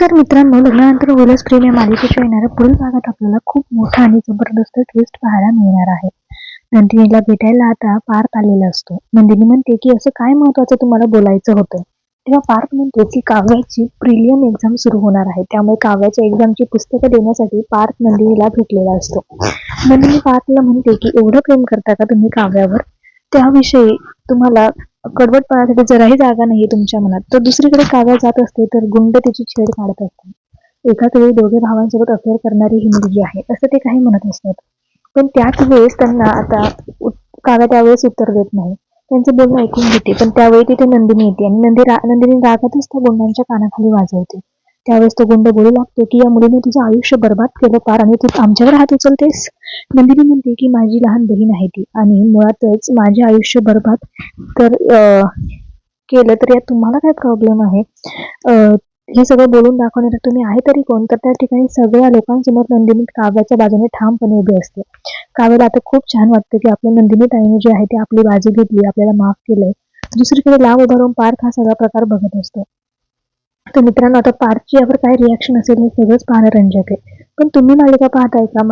नमस्कार मित्रांनो, लग्नानंतर बोलच प्रेम या मालिकेच्या येणाऱ्या पुढील भागात आपल्याला खूप मोठा आणि जबरदस्त ट्विस्ट पाहायला मिळणार आहे. नंदिनीला भेटायला आता पार्थ आलेला असतो. नंदिनी म्हणते की असं काय महत्वाचं तुम्हाला बोलायचं होतं. तेव्हा पार्थ म्हणतो की काव्याची प्रिलियम एक्झाम सुरू होणार आहे, त्यामुळे काव्याच्या एक्झामची पुस्तकं देण्यासाठी पार्थ नंदिनीला भेटलेला असतो. नंदिनी पार्थला म्हणते की एवढं प्रेम करता का तुम्ही काव्यावर, त्याविषयी तुम्हाला कडवट पाहण्यासाठी जराही जागा नाही तुमच्या मनात. तर दुसरीकडे काव्या जात असते तर गुंड तिची छेड काढत असतात. एकाच वेळी दोघे भावांसोबत अफेअर करणारी ही मुलगी आहे असं ते काही म्हणत असतात. पण त्याच वेळेस त्यांना आता काव्या त्यावेळेस उत्तर देत नाही. त्यांचं बोलणं ऐकून घेते, पण त्यावेळी तिथे नंदिनी येते आणि नंदिनी रागातच त्या गुंडांच्या कानाखाली वाजवते. त्यावेळेस तो गुंड बोलू लागतो की या मुलीने तुझं आयुष्य बर्बाद केलं पार, आणि तू आमच्यावर हात उचलतेस. नंदिनी म्हणते की माझी लहान बहीण आहे ती, आणि मुळातच माझे आयुष्य बर्बाद तर केलं तर यात तुम्हाला काय प्रॉब्लेम आहे. हे सगळं बोलून दाखवण्यासाठी तुम्ही आहे तरी कोण. तर त्या ठिकाणी सगळ्या लोकांसमोर नंदिनी काव्याच्या बाजूने ठामपणे उभी असते. काव्याला आता खूप छान वाटतं की आपल्या नंदिनी ताईने जे आहे ते आपली बाजू घेतली, आपल्याला माफ केलंय. दुसरीकडे लांब उभा राहून पार्थ हा सगळा प्रकार बघत असतो. तर मित्रांनो, आता पार्थची यावर काय रिॲक्शन असेल हे सगळंच पाहणं रंजक आहे. पण तुम्ही मालिका पाहताय का?